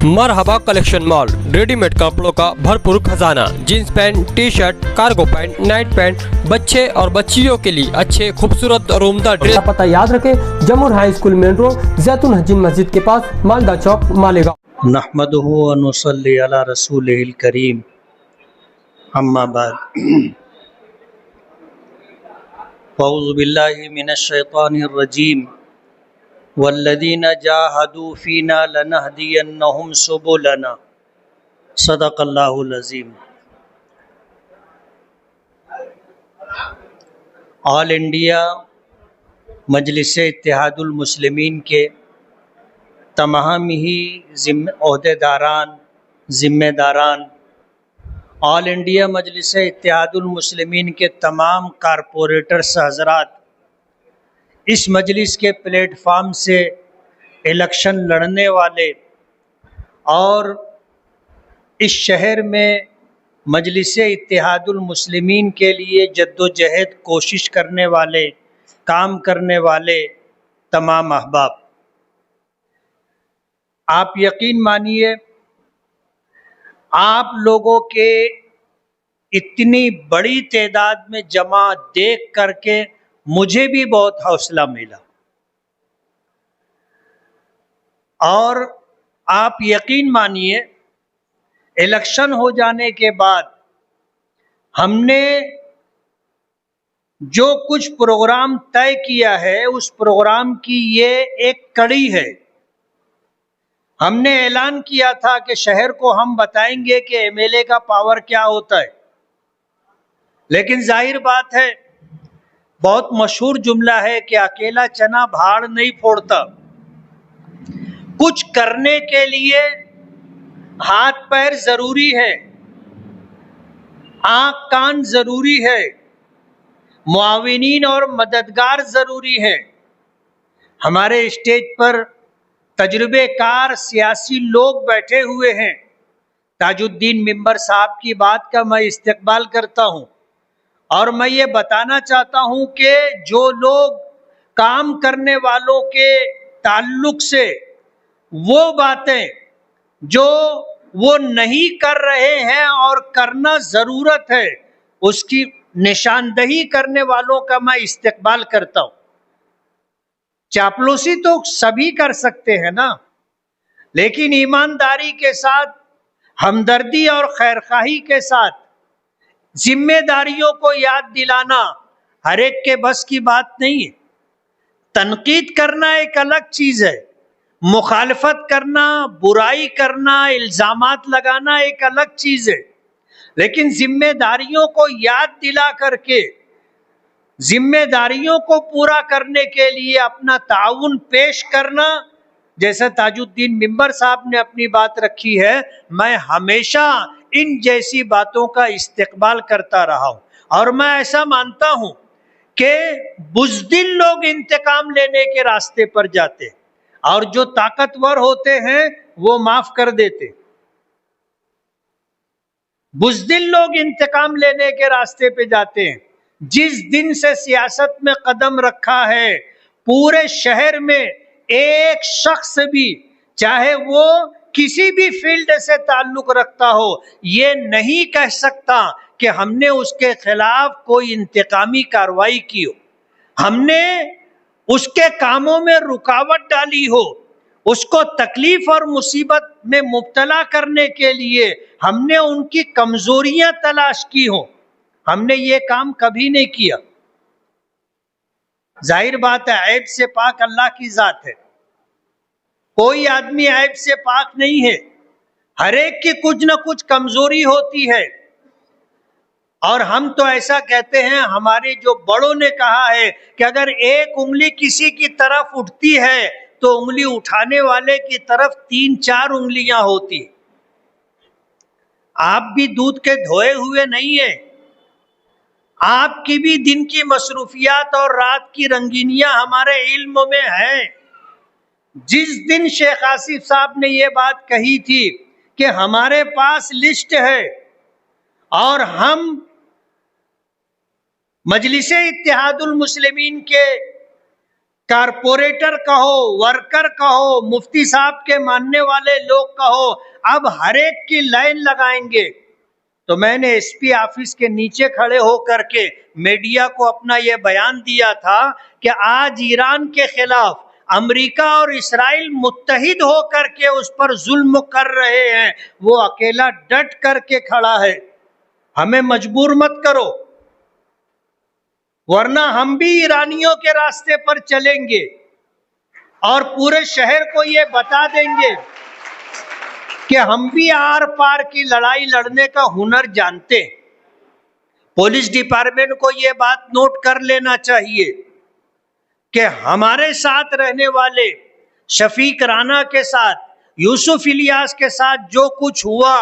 मरहबा collection mall, readymade कपड़ों का भरपूर खजाना, jeans pant, T shirt, cargo pant, night pant, बच्चे और बच्चियों के लिए अच्छे खूबसूरत और उम्दा ड्रेस। पता याद रखें, जमुर हाई स्कूल मेन रोड, जैतून हजीन मस्जिद के पास, मालदा चौक, मालेगांव। नहमदुहु व नुसल्ली अला रसूलिहिल करीम, अम्मा बाद। औज़ु बिल्लाहि मिनश शैतानिर रजीम, वल्लज़ीना जाहदू फीना लनहदियन्नहुम सुबुलना, सदक़ल्लाहुल अज़ीम। ऑल इंडिया मजलिस इत्तेहादुल मुस्लिमीन के तमाम ही ओहदेदारान, ज़िम्मेदारान, ऑल इंडिया मजलिस इत्तेहादुल मुस्लिमीन के तमाम कारपोरेटर्स हज़रात इस मजलिस के प्लेटफार्म से इलेक्शन लड़ने वाले और इस शहर में मजलिस इत्तेहादुल मुस्लिमीन के लिए जद्दोजहद कोशिश करने वाले, काम करने वाले तमाम अहबाब, आप यकीन मानिए, आप लोगों के इतनी बड़ी तादाद में जमा देख करके मुझे भी बहुत हौसला मिला। और आप यकीन मानिए, इलेक्शन हो जाने के बाद हमने जो कुछ प्रोग्राम तय किया है, उस प्रोग्राम की ये एक कड़ी है। हमने ऐलान किया था कि शहर को हम बताएंगे कि एमएलए का पावर क्या होता है, लेकिन जाहिर बात है, बहुत मशहूर जुमला है कि अकेला चना भाड़ नहीं फोड़ता। कुछ करने के लिए हाथ पैर जरूरी है, आंख कान जरूरी है, मुआविनीन और मददगार जरूरी है। हमारे स्टेज पर तजुर्बेकार सियासी लोग बैठे हुए हैं। ताजुद्दीन मिंबर साहब की बात का मैं इस्तकबाल करता हूं और मैं ये बताना चाहता हूं कि जो लोग काम करने वालों के ताल्लुक से वो बातें जो वो नहीं कर रहे हैं और करना जरूरत है, उसकी निशानदही करने वालों का मैं इस्तकबाल करता हूं। चापलूसी तो सभी कर सकते हैं ना, लेकिन ईमानदारी के साथ, हमदर्दी और खैरखाही के साथ जिम्मेदारियों को याद दिलाना हर एक के बस की बात नहीं है। तनकीद करना एक अलग चीज है, मुखालफत करना, बुराई करना, इल्जामात लगाना एक अलग चीज है, लेकिन जिम्मेदारियों को याद दिला करके जिम्मेदारियों को पूरा करने के लिए अपना ताउन पेश करना, जैसे ताजुद्दीन मिंबर साहब ने अपनी बात रखी है, मैं हमेशा इन जैसी बातों का इस्तेकबाल करता रहा हूं। और मैं ऐसा मानता हूं कि बुज़दिल लोग इंतकाम लेने के रास्ते पर जाते और जो ताकतवर होते हैं वो माफ कर देते। बुज़दिल लोग इंतकाम लेने के रास्ते पे जाते हैं। जिस दिन से सियासत में कदम रखा है, पूरे शहर में एक शख्स भी, चाहे वो किसी भी फील्ड से ताल्लुक रखता हो, ये नहीं कह सकता कि हमने उसके खिलाफ कोई इंतकामी कार्रवाई की हो, हमने उसके कामों में रुकावट डाली हो, उसको तकलीफ और मुसीबत में मुब्तला करने के लिए हमने उनकी कमजोरियां तलाश की हो। हमने ये काम कभी नहीं किया। जाहिर बात है, ऐब से पाक अल्लाह की जात है, कोई आदमी ऐब से पाक नहीं है। हर एक की कुछ न कुछ कमजोरी होती है, और हम तो ऐसा कहते हैं, हमारे जो बड़ों ने कहा है कि अगर एक उंगली किसी की तरफ उठती है तो उंगली उठाने वाले की तरफ 3-4 उंगलियां होती। आप भी दूध के धोए हुए नहीं है, आपकी भी दिन की मसरूफियात और रात की रंगीनियां हमारे इल्म में हैं। जिस दिन शेख आसिफ साहब ने ये बात कही थी कि हमारे पास लिस्ट है और हम मजलिस इत्तेहादुल मुस्लिमीन के कारपोरेटर कहो, वर्कर कहो, मुफ्ती साहब के मानने वाले लोग कहो, अब हर एक की लाइन लगाएंगे। तो मैंने एसपी ऑफिस के नीचे खड़े होकर के मीडिया को अपना यह बयान दिया था कि आज ईरान के खिलाफ अमेरिका और इस्राइल मुत्तहिद होकर के उस पर जुल्म कर रहे हैं, वो अकेला डट करके खड़ा है, हमें मजबूर मत करो, वरना हम भी ईरानियों के रास्ते पर चलेंगे और पूरे शहर को ये बता देंगे कि हम भी आर पार की लड़ाई लड़ने का हुनर जानते हैं। पुलिस डिपार्टमेंट को ये बात नोट कर लेना चाहिए कि हमारे साथ रहने वाले शफीक राना के साथ, यूसुफ इलियास के साथ जो कुछ हुआ,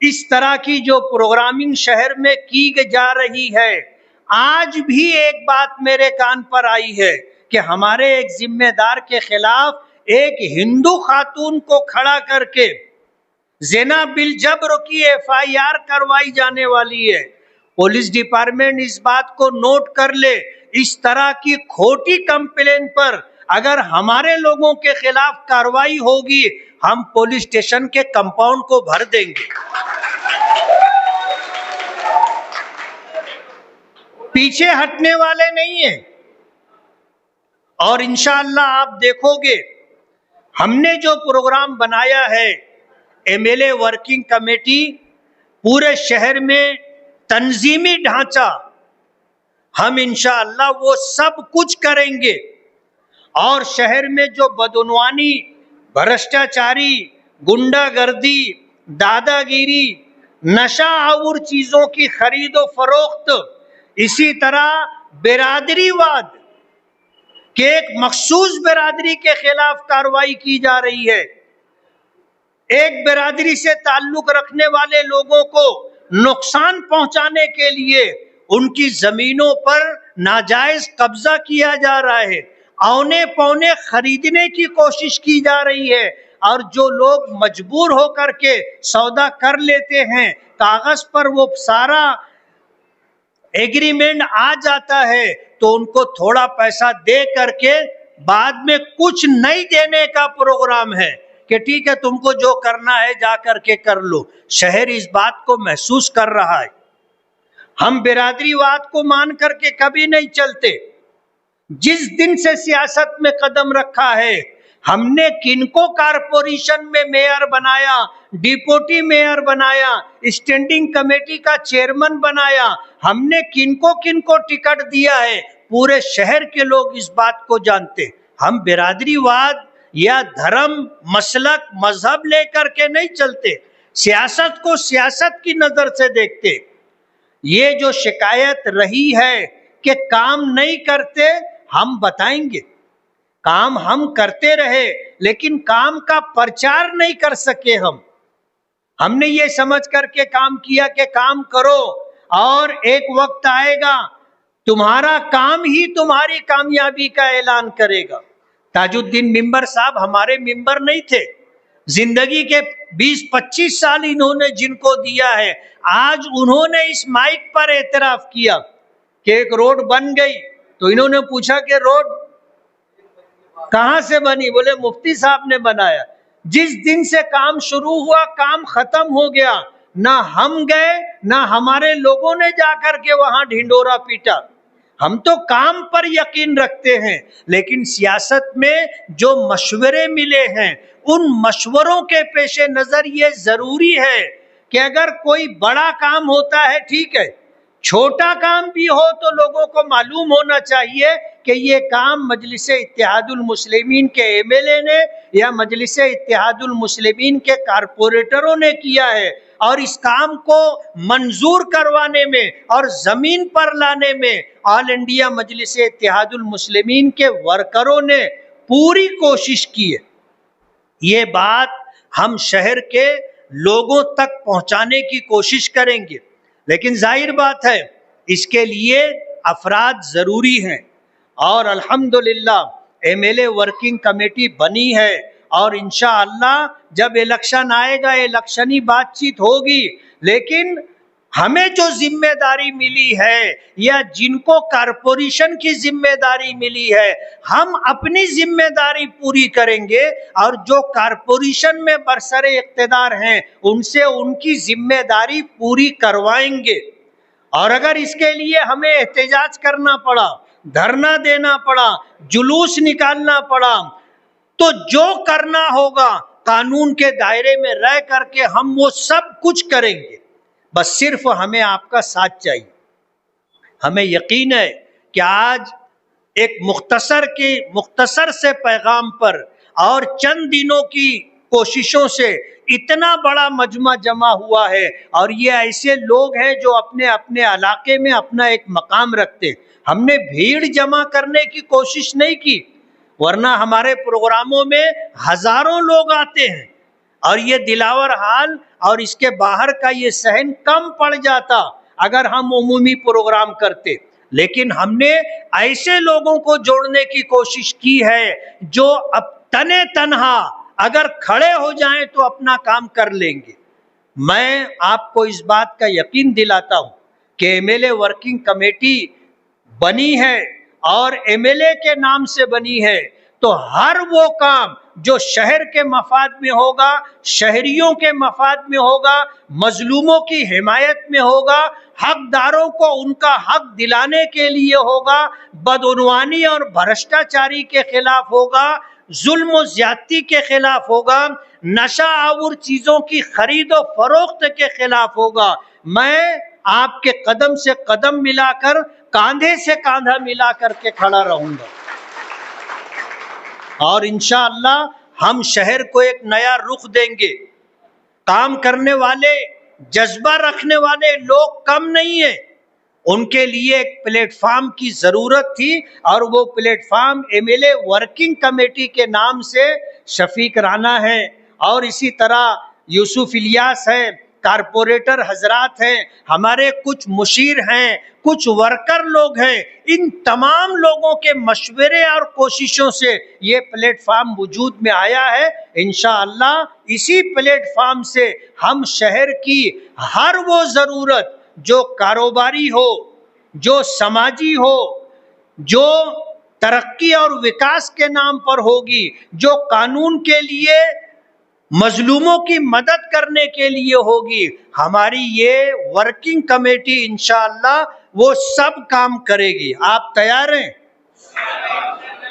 इस तरह की जो प्रोग्रामिंग शहर में की जा रही है, आज भी एक बात मेरे कान पर आई है कि हमारे एक जिम्मेदार के खिलाफ एक हिंदू खातून को खड़ा करके ज़िना बिल जबर की एफआईआर करवाई जाने वाली है। पुलिस डिपार्टमेंट इस बात को नोट कर ले, इस तरह की खोटी कंप्लेन पर अगर हमारे लोगों के खिलाफ कार्रवाई होगी, हम पुलिस स्टेशन के कंपाउंड को भर देंगे। पीछे हटने वाले नहीं हैं। और इंशाअल्लाह आप देखोगे, हमने जो प्रोग्राम बनाया है, एमएलए वर्किंग कमेटी, पूरे शहर में तंजीमी ढांचा, हम इंशाअल्लाह वो सब कुछ करेंगे और शहर में जो बदउनवानी, भ्रष्टाचारी, गुंडागर्दी, दादागिरी, नशा और चीजों की खरीदो फरोख्त, इसी तरह बिरादरीवाद कि एक मखसूस बिरादरी के खिलाफ कार्रवाई की जा रही है, एक बिरादरी से ताल्लुक रखने वाले लोगों को नुकसान पहुंचाने के लिए उनकी जमीनों पर नाजायज कब्जा किया जा रहा है, औने पौने खरीदने की कोशिश की जा रही है, और जो लोग मजबूर होकर के सौदा कर लेते हैं, कागज पर वो सारा एग्रीमेंट आ जाता है, तो उनको थोड़ा पैसा दे करके बाद में कुछ नहीं देने का प्रोग्राम है कि ठीक है तुमको जो करना है जा करके कर लो। शहर इस बात को महसूस कर रहा है। हम बिरादरीवाद को मान करके कभी नहीं चलते। जिस दिन से सियासत में कदम रखा है, हमने किनको कारपोरेशन में मेयर बनाया, डिप्टी मेयर बनाया, स्टैंडिंग कमेटी का चेयरमैन बनाया, हमने किनको किनको टिकट दिया है, पूरे शहर के लोग इस बात को जानते। हम बिरादरीवाद या धर्म, मसलक, मजहब लेकर के नहीं चलते, सियासत को सियासत की नजर से देखते। ये जो शिकायत रही है कि काम नहीं करते, हम बताएंगे, काम हम करते रहे लेकिन काम का प्रचार नहीं कर सके। हमने ये समझ करके काम किया कि काम करो और एक वक्त आएगा तुम्हारा काम ही तुम्हारी कामयाबी का ऐलान करेगा। ताजुद्दीन मिंबर साहब हमारे मिंबर नहीं थे, जिंदगी के 20-25 साल इन्होंने जिनको दिया है, आज उन्होंने इस माइक पर एतराफ किया कि एक रोड बन गई, तो इन्होंने पूछा कि रोड कहां से बनी? बोले मुफ्ती साहब ने बनाया। जिस दिन से काम शुरू हुआ काम खत्म हो गया, ना हम गए ना हमारे लोगों ने जाकर के वहां ढिंडोरा पीटा। हम तो काम पर यकीन रखते हैं, लेकिन सियासत में जो मशवरे मिले हैं उन मशवरों के पेशे नजर ये जरूरी है कि अगर कोई बड़ा काम होता है ठीक है, छोटा काम भी हो तो लोगों को मालूम होना चाहिए कि ये काम मजलिसे इत्तेहादुल मुस्लिमीन के एमएलए ने या मजलिसे इत्तेहादुल मुस्लिमीन के कारपोरेटरों ने किया है, और इस काम को मंजूर करवाने में और जमीन पर लाने में ऑल इंडिया मजलिसे इत्तेहादुल मुस्लिमीन के वर्करों ने पूरी कोशिश की है। ये बात हम शहर के लोगों तक पहुंचाने की कोशिश करेंगे, लेकिन जाहिर बात है इसके लिए अफराद जरूरी हैं, और अल्हम्दुलिल्लाह एमएलए वर्किंग कमेटी बनी है, और इंशाअल्लाह जब इलेक्शन आएगा इलेक्शनी बातचीत होगी, लेकिन हमें जो जिम्मेदारी मिली है या जिनको कारपोरेशन की जिम्मेदारी मिली है, हम अपनी जिम्मेदारी पूरी करेंगे और जो कारपोरेशन में बरसरे इख्तिदार हैं उनसे उनकी जिम्मेदारी पूरी करवाएंगे। और अगर इसके लिए हमें एहतजाज करना पड़ा, धरना देना पड़ा, जुलूस निकालना पड़ा, तो जो करना होगा कानून के दायरे में रह करके हम वो सब कुछ करेंगे। बस सिर्फ हमें आपका साथ चाहिए। हमें यकीन है कि आज एक मुख्तसर से पैगाम पर और चंद दिनों की कोशिशों से इतना बड़ा मजमा जमा हुआ है, और ये ऐसे लोग हैं जो अपने अपने इलाके में अपना एक मकाम रखते हैं। हमने भीड़ जमा करने की कोशिश नहीं की, वरना हमारे प्रोग्रामों में हजारों लोग आते हैं और ये दिलावर हाल और इसके बाहर का ये सहन कम पड़ जाता अगर हम उमूमी प्रोग्राम करते। लेकिन हमने ऐसे लोगों को जोड़ने की कोशिश की है जो अब तने तन्हा अगर खड़े हो जाएं तो अपना काम कर लेंगे। मैं आपको इस बात का यकीन दिलाता हूं कि एमएलए वर्किंग कमेटी बनी है और एमएलए के नाम से बनी है, तो हर वो काम जो शहर के मफाद में होगा, शहरियों के मफाद में होगा, मजलूमों की हिमायत में होगा, हकदारों को उनका हक दिलाने के लिए होगा, बदउनवानी और भ्रष्टाचारी के खिलाफ होगा, जुल्म और ज्यादती के खिलाफ होगा, नशा आवर चीजों की खरीद और फरोख्त के खिलाफ होगा। मैं आपके कदम से कदम मिलाकर, कांधे से कांधा मिला करके खड़ा रहूंगा और इंशाअल्लाह हम शहर को एक नया रुख देंगे। काम करने वाले, जज्बा रखने वाले लोग कम नहीं है, उनके लिए एक प्लेटफॉर्म की जरूरत थी और वो प्लेटफॉर्म एमएलए वर्किंग कमेटी के नाम से शफीक राणा है और इसी तरह यूसुफ इलियास है, कारपोरेटर हजरात हैं, हमारे कुछ मुशीर हैं, कुछ वर्कर लोग हैं। इन तमाम लोगों के मशवरे और कोशिशों से ये प्लेटफॉर्म वजूद में आया है। इंशाअल्लाह इसी प्लेटफॉर्म से हम शहर की हर वो ज़रूरत जो कारोबारी हो, जो समाजी हो, जो तरक्की और विकास के नाम पर होगी, जो कानून के लिए मजलूमों की मदद करने के लिए होगी, हमारी ये वर्किंग कमेटी इंशाअल्लाह वो सब काम करेगी। आप तैयार हैं?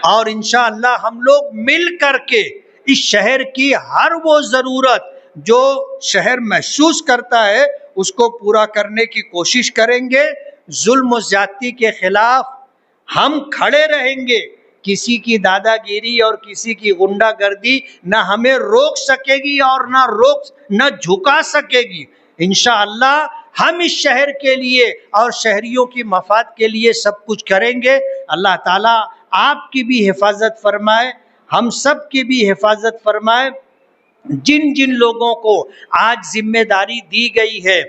और इंशाअल्लाह हम लोग मिल करके इस शहर की हर वो जरूरत जो शहर महसूस करता है उसको पूरा करने की कोशिश करेंगे। जुल्म और ज्यादती के खिलाफ हम खड़े रहेंगे। किसी की दादागिरी और किसी की गुंडागर्दी न हमें रोक सकेगी और न झुका सकेगी। इंशाअल्लाह हम इस शहर के लिए और शहरियों की मफाद के लिए सब कुछ करेंगे। अल्लाह ताला आपकी भी हिफाजत फरमाए, हम सब की भी हिफाजत फरमाए। जिन जिन लोगों को आज जिम्मेदारी दी गई है,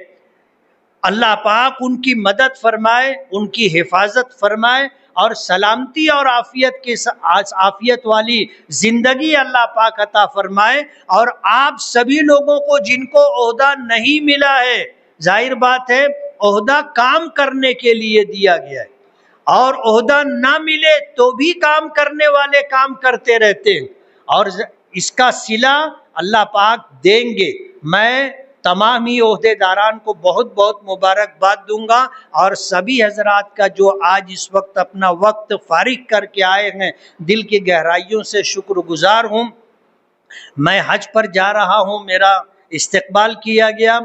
अल्लाह पाक उनकी मदद फरमाए, उनकी हिफाजत फरमाए और सलामती और आफियत वाली जिंदगी अल्लाह पाक अता फरमाए। और आप सभी लोगों को जिनको ओहदा नहीं मिला है, जाहिर बात है ओहदा काम करने के लिए दिया गया है और ओहदा ना मिले तो भी काम करने वाले काम करते रहते हैं और इसका सिला अल्लाह पाक देंगे। मैं तमाम ही ओहदेदारान को बहुत बहुत मुबारकबाद दूंगा और सभी हजरात का जो आज इस वक्त अपना वक्त फारिग करके आए हैं, दिल की गहराइयों से शुक्रगुजार हूँ। मैं हज पर जा रहा हूँ, मेरा इस्तकबाल किया गया।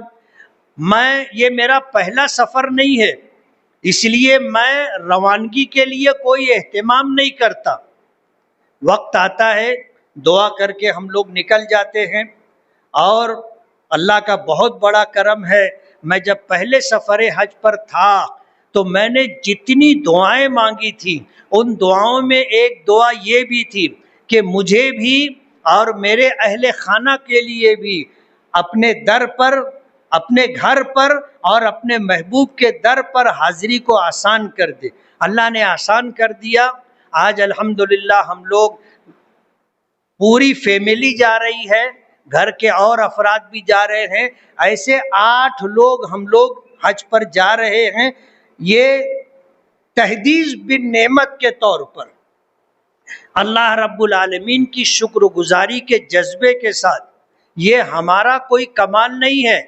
ये मेरा पहला सफ़र नहीं है, इसलिए मैं रवानगी के लिए कोई एहतमाम नहीं करता। वक्त आता है, दुआ करके हम लोग निकल जाते हैं और अल्लाह का बहुत बड़ा करम है। मैं जब पहले सफ़र हज पर था तो मैंने जितनी दुआएं मांगी थी, उन दुआओं में एक दुआ ये भी थी कि मुझे भी और मेरे अहले खाना के लिए भी अपने दर पर, अपने घर पर और अपने महबूब के दर पर हाजिरी को आसान कर दे। अल्लाह ने आसान कर दिया। आज अल्हम्दुलिल्लाह हम लोग पूरी फैमिली जा रही है, घर के और अफराद भी जा रहे हैं। ऐसे 8 लोग हम लोग حج پر جا رہے ہیں، یہ تحدیث بالنعمت کے طور پر اللہ رب العالمین کی شکر گزاری کے جذبے کے ساتھ، یہ ہمارا کوئی کمال نہیں ہے،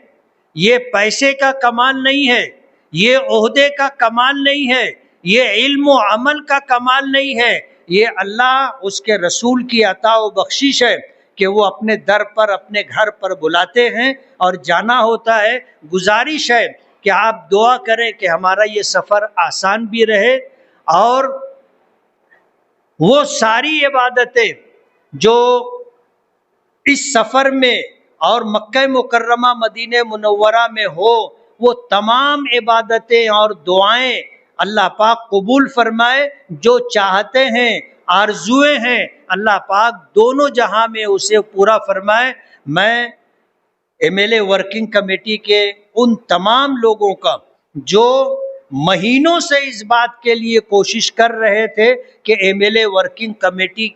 یہ پیسے کا کمال نہیں ہے، یہ عہدے کا کمال نہیں ہے، یہ علم و عمل کا کمال نہیں ہے، یہ اللہ اس کے رسول کی عطا و بخشش ہے کہ وہ اپنے در پر اپنے گھر پر بلاتے ہیں اور جانا ہوتا ہے۔ گزارش ہے کہ آپ دعا کریں کہ ہمارا یہ سفر آسان بھی رہے اور وہ ساری عبادتیں جو اس سفر میں اور مکہ مکرمہ مدینہ منورہ میں ہو، وہ تمام عبادتیں اور دعائیں اللہ پاک قبول فرمائے۔ جو چاہتے ہیں، آرزویں ہیں، اللہ پاک دونوں جہاں میں اسے پورا فرمائے۔ میں MLA ورکنگ کمیٹی کے ان تمام لوگوں کا جو مہینوں سے اس بات کے لیے کوشش کر رہے تھے کہ MLA ورکنگ کمیٹی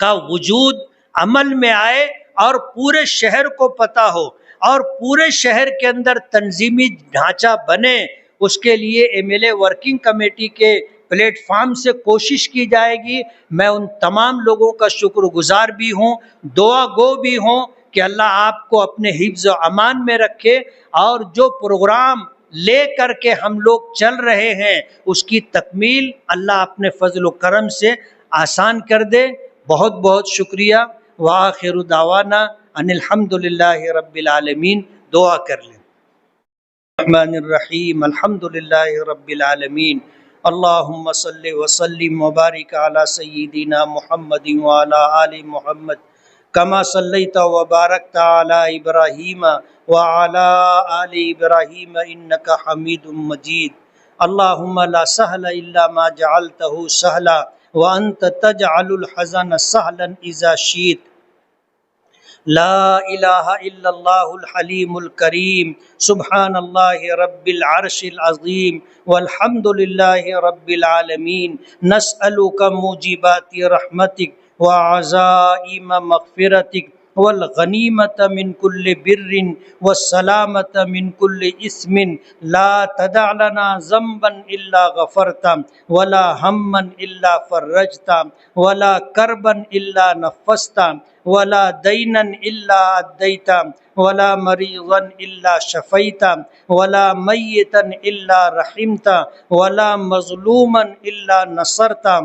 کا وجود عمل میں آئے اور پورے شہر کو پتہ ہو اور پورے شہر کے اندر تنظیمی ڈھانچہ بنے، اس کے لیے MLA ورکنگ کمیٹی کے پلیٹ فارم سے کوشش کی جائے گی۔ میں ان تمام لوگوں کا شکر گزار بھی ہوں، دعا گو بھی ہوں کہ اللہ آپ کو اپنے حفظ و امان میں رکھے، اور جو پروگرام لے کر کے ہم لوگ چل رہے ہیں اس کی تکمیل اللہ اپنے فضل و کرم سے آسان کر دے۔ بہت بہت شکریہ۔ وآخر دعوانا ان الحمدللہ رب العالمین۔ دعا کر لیں۔ الرحمن الرحیم الحمدللہ رب العالمین، اللہم صلی وسلم وبارک علی سیدنا محمد وعلی آل محمد کما صلیت وبارکت علی ابراہیم وعلی آل ابراہیم انک حمید مجید۔ اللہم لا سہل الا ما جعلتہ سہلا وانت تجعل الحزن سہلا اذا شئت۔ لا الہ الا اللہ الحلیم الکریم، سبحان اللہ رب العرش العظیم، والحمد للہ رب العالمین۔ نسألک موجبات رحمتک وعزائم مغفرتک والغنیمت من کل بر والسلامت من کل اسم، لا تدع لنا ذنبا الا غفرتا ولا ہما الا فرجتا ولا کربا الا نفستا ولا دینا الا ادیتا ولا مریضا الا شفیتا ولا میتا الا رحمتا ولا مظلوما الا نصرتا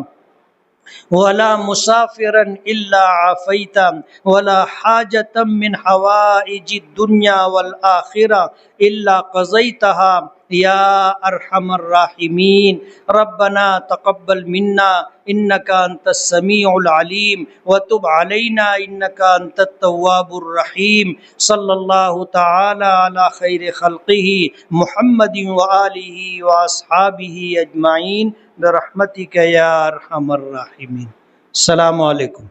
ولا مسافرا الا عافیتا ولا حاجة من حوائج الدنیا والآخرہ الا قضیتها یا ارحم الراحمین۔ ربنا تقبل منا انک انت السمیع العلیم وتب علینا انک انت التواب الرحیم۔ صلی اللہ تعالی علی خیر خلقہ محمد وآلہ واصحابہ اجمعین برحمتک یا ارحم الراحمین۔ السلام علیکم۔